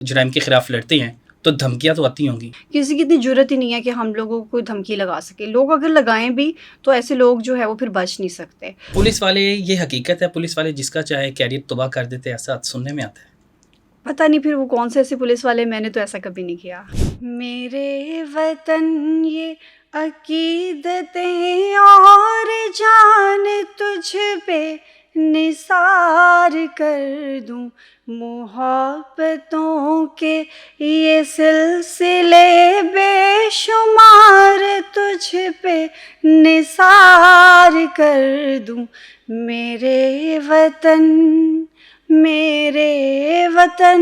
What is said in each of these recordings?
जुराइम के खिलाफ लड़ते हैं तो धमकियां तो आती होंगी। किसी की इतनी ज़रूरत ही नहीं है कि हम लोगों को धमकी लगा सके। लोग अगर लगाएं भी तो ऐसे लोग जो है वो फिर बच नहीं सकते। पुलिस वाले, ये हकीकत है, पुलिस वाले जिसका चाहे कैरियर तबाह कर देते हैं, ऐसा सुनने में आता है। पता नहीं फिर वो कौन से ऐसे पुलिस वाले, मैंने तो ऐसा कभी नहीं किया। मेरे वतन ये अकीदतें और जान तुझ पे निसार कर दूं, मोहब्बतों के ये सिलसिले बेशुमार तुझ पे निसार कर दूं, मेरे वतन मेरे वतन।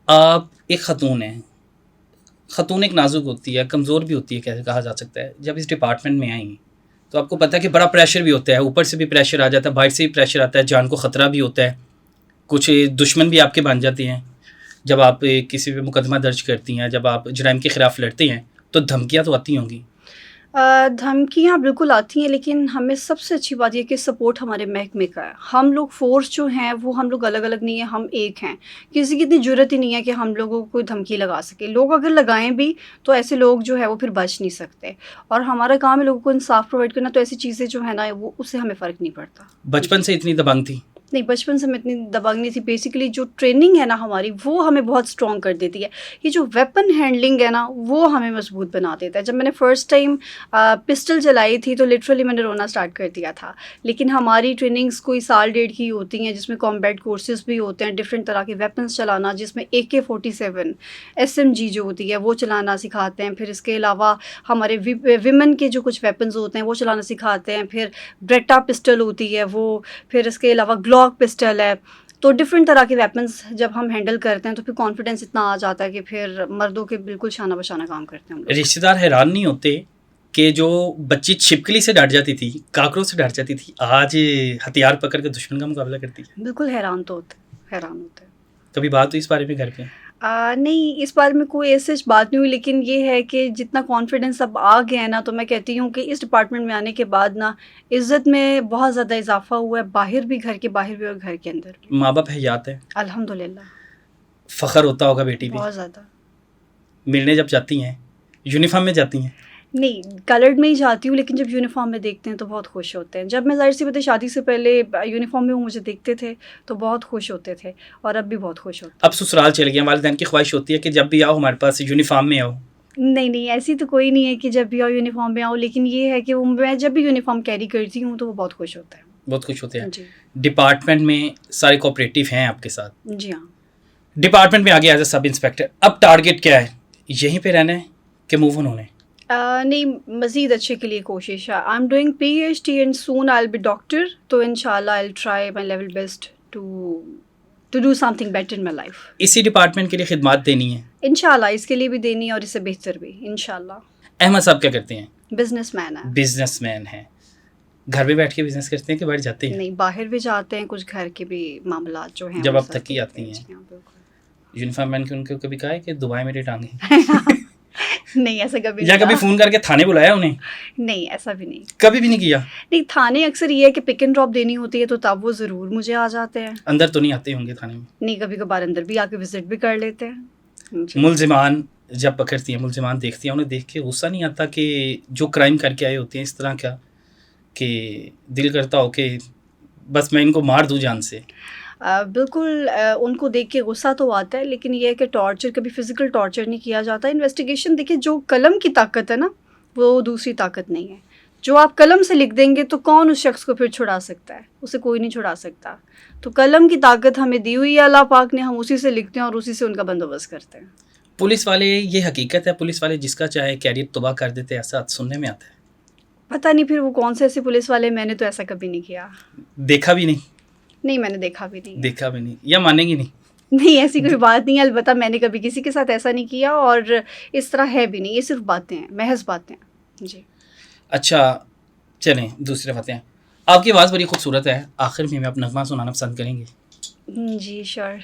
आप एक ख़तून हैं। ख़तून एक नाजुक होती है, कमज़ोर भी होती है, कैसे कहा जा सकता है। जब इस डिपार्टमेंट में आई तो आपको पता है कि बड़ा प्रेशर भी होता है, ऊपर से भी प्रेशर आ जाता है, बाहर से भी प्रेशर आता है, जान को ख़तरा भी होता है, कुछ दुश्मन भी आपके बन जाते हैं। जब आप किसी पे मुकदमा दर्ज करती हैं, जब आप जुराइम के ख़िलाफ़ लड़ते हैं तो धमकियाँ तो आती होंगी। धमकियाँ बिल्कुल आती हैं, लेकिन हमें सबसे अच्छी बात ये है कि सपोर्ट हमारे महकमे का है। हम लोग फ़ोर्स जो हैं वो हम लोग अलग-अलग नहीं है, हम एक हैं। किसी की इतनी ज़रूरत ही नहीं है कि हम लोगों को कोई धमकी लगा सके। लोग अगर लगाएँ भी तो ऐसे लोग जो है वो फिर बच नहीं सकते। और हमारा काम है लोगों को इंसाफ़ प्रोवाइड करना, तो ऐसी चीज़ें जो है ना वो उससे हमें फ़र्क नहीं पड़ता। बचपन से इतनी दबंग थी? नहीं, बचपन से मैं इतनी दबंग नहीं थी। बेसिकली जो ट्रेनिंग है ना हमारी, वो हमें बहुत स्ट्रॉन्ग कर देती है। ये जो वेपन हैंडलिंग है ना, वो हमें मजबूत बना देता है। जब मैंने फ़र्स्ट टाइम पिस्टल चलाई थी तो लिटरली मैंने रोना स्टार्ट कर दिया था। लेकिन हमारी ट्रेनिंग्स कोई साल डेढ़ की होती हैं, जिसमें कॉम्बैट कोर्सेज़ भी होते हैं, डिफरेंट तरह के वेपन्स चलाना, जिसमें AK-47 SMG जो होती है वो चलाना सिखाते हैं। फिर इसके अलावा हमारे विमेन के जो कुछ वेपन्स होते हैं वो चलाना सिखाते हैं। फिर ब्रेटा पिस्टल होती है वो, फिर इसके अलावा ग्लॉक पिस्टल है। तो डिफरेंट तरह के वेपन्स जब हम हैंडल करते हैं तो फिर कॉन्फिडेंस इतना आ जाता है कि फिर मर्दों के बिल्कुल शाना बशाना काम करते हैं हम लोग। रिश्तेदार हैरान नहीं होते कि जो बच्ची छिपकली से डर जाती थी, काकरोच से डर जाती थी, आज हथियार पकड़ के दुश्मन का मुकाबला करती है? बिल्कुल हैरान तो होते हैं, हैरान होते हैं। कभी बात हुई इस बारे में घर पे? नहीं, इस बारे में कोई ऐसी बात नहीं हुई, लेकिन ये है कि जितना कॉन्फिडेंस अब आ गया है ना, तो मैं कहती हूँ कि इस डिपार्टमेंट में आने के बाद ना इज़्ज़त में बहुत ज़्यादा इजाफा हुआ है, बाहर भी, घर के बाहर भी और घर के अंदर भी। माँ बाप हयात है? अल्हम्दुलिल्लाह। फ़ख्र होता होगा बेटी पे? बहुत ज़्यादा। मिलने जब जाती हैं, यूनिफॉर्म में जाती हैं? नहीं, कलर्ड में ही जाती हूँ, लेकिन जब यूनिफ़ॉर्म में देखते हैं तो बहुत खुश होते हैं। जब मैं ज़ाहिर-सी बात है शादी से पहले यूनिफ़ॉर्म में वो मुझे देखते थे तो बहुत खुश होते थे, और अब भी बहुत खुश होते अब ससुराल चले गए, वालिदैन की ख्वाहिश होती है कि जब भी आओ हमारे पास यूनिफॉर्म में आओ? हैं। नहीं, नहीं, ऐसी तो कोई नहीं है कि जब भी आओ यूनिफ़ॉर्म में आओ, लेकिन ये है कि वो मैं जब भी यूनिफ़ॉर्म कैरी करती हूँ तो वो बहुत खुश होते हैं। बहुत खुश होते हैं। जी। डिपार्टमेंट में सारे कोऑपरेटिव हैं आपके साथ? जी हाँ। डिपार्टमेंट में आ गए एज अ सब इंस्पेक्टर, अब टारगेट क्या है? यहीं पे रहना है कि मूव ऑन होना है? नहीं, मज़ीद अच्छे के लिए कोशिश है। I am doing PhD and soon I will be doctor, तो इंशाल्लाह I will try my level best to do something better in my life. इसी डिपार्टमेंट के लिए खिदमत देनी है? इंशाल्लाह इसके लिए भी देनी है और इससे बेहतर भी इंशाल्लाह। अहमद साहब क्या करते हैं? बिजनेसमैन है। बिजनेसमैन है। घर पे बैठ के बिजनेस करते हैं कि बाहर जाते हैं? नहीं, बाहर भी जाते हैं, कुछ घर के भी मामला जो हैं जब वो आप साथ थकी देखते आती हैं। हैं, जी हाँ, बिल्कुल। यूनिफॉर्म पहन के उनको कभी कहा है कि दुबई मेरी टांगे? नहीं, ऐसा कभी या नहीं कभी कहा। फ़ोन करके थाने बुलाया उन्हें? नहीं, ऐसा भी नहीं। कभी भी नहीं किया? नहीं, थाने अक्सर ये है कि पिक एंड ड्रॉप देनी होती है तो तब वो ज़रूर मुझे आ जाते हैं। अंदर तो नहीं आते होंगे थाने में? नहीं, कभी-कभार अंदर भी आके विज़िट भी कर लेते हैं। जी। मुलजिमान जब पकड़ती हैं, मुलजिमान देखती हैं, उन्हें देख के गुस्सा नहीं आता कि जो क्राइम करके आए होते हैं इस तरह का, कि दिल करता हो कि बस मैं इनको मार दूँ जान से? बिल्कुल, उनको देख के गुस्सा तो आता है, लेकिन ये है कि टॉर्चर, कभी फ़िज़िकल टॉर्चर नहीं किया जाता। इन्वेस्टिगेशन देखिए, जो कलम की ताकत है ना, वो दूसरी ताकत नहीं है। जो आप कलम से लिख देंगे तो कौन उस शख्स को फिर छुड़ा सकता है? उसे कोई नहीं छुड़ा सकता। तो कलम की ताकत हमें दी हुई है अल्लाह पाक ने, हम उसी से लिखते हैं और उसी से उनका बंदोबस्त करते हैं। पुलिस वाले, ये हकीकत है, पुलिस वाले जिसका चाहे कैरियर तबाह कर देते हैं, ऐसा सुनने में आता है। पता नहीं फिर वो कौन से ऐसे पुलिस वाले, मैंने तो ऐसा कभी नहीं किया। देखा भी नहीं? नहीं, मैंने देखा भी नहीं है। देखा भी नहीं या मानेंगी नहीं? नहीं, ऐसी कोई बात नहीं है। अलबत्ता मैंने कभी किसी के साथ ऐसा नहीं किया और इस तरह है भी नहीं। ये सिर्फ़ बातें हैं, महज़ बातें हैं। जी। अच्छा, चलें दूसरी तरफ आते हैं। आपकी आवाज़ बड़ी खूबसूरत है, आखिर में आप नगमा सुनाना पसंद करेंगे? जी, श्योर।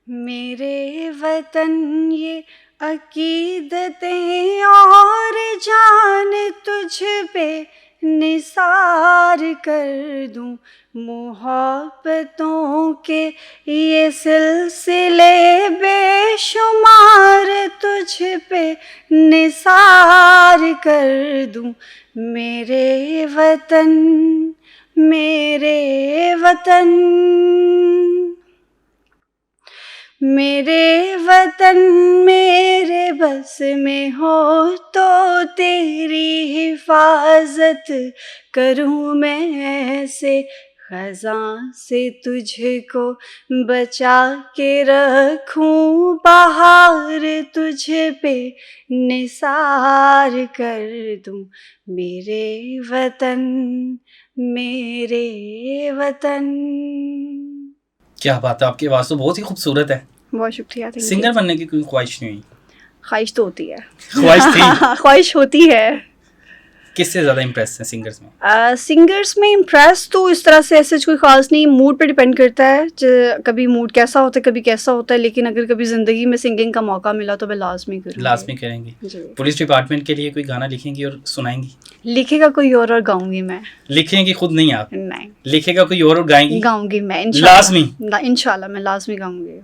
मेरे वतन ये अकीदतें और जान तुझ पे निसार कर दूं, मोहब्बतों के ये सिलसिले बेशुमार तुझ पे निसार कर दूं। मेरे वतन, मेरे वतन, मेरे वतन मेरे बस में हो तो तेरी हिफाजत करूं मैं ऐसे, ख़ज़ां से तुझको बचा के रखूं, बहार तुझ पे निसार कर दूं। मेरे वतन, मेरे वतन। क्या बात है, आपकी आवाज़ तो बहुत ही खूबसूरत है। बहुत शुक्रिया। Thank you. सिंगर बनने की कोई ख्वाहिश नहीं हुई? ख्वाहिश तो होती है। ख्वाहिश थी? ख्वाहिश होती है। किससे ज़्यादा इम्प्रेस हैं सिंगर्स में? सिंगर्स में इम्प्रेस तो इस तरह से ऐसे कोई ख़ास नहीं, मूड पे डिपेंड करता है। कभी मूड कैसा होता है, कभी कैसा होता है, लेकिन अगर कभी ज़िंदगी में सिंगिंग का मौका मिला तो मैं लाजमी करूँगी। लाजमी करेंगी। जी। पुलिस डिपार्टमेंट के लिए कोई गाना लिखेंगी और सुनाएंगी? लिखेगा कोई और गाऊंगी मैं। लिखेंगी खुद नहीं आप? नहीं, लिखेगा कोई और गाएंगी? गाऊंगी मैं इंशाल्लाह। लाजमी? इंशाल्लाह मैं लाजमी गाऊंगी।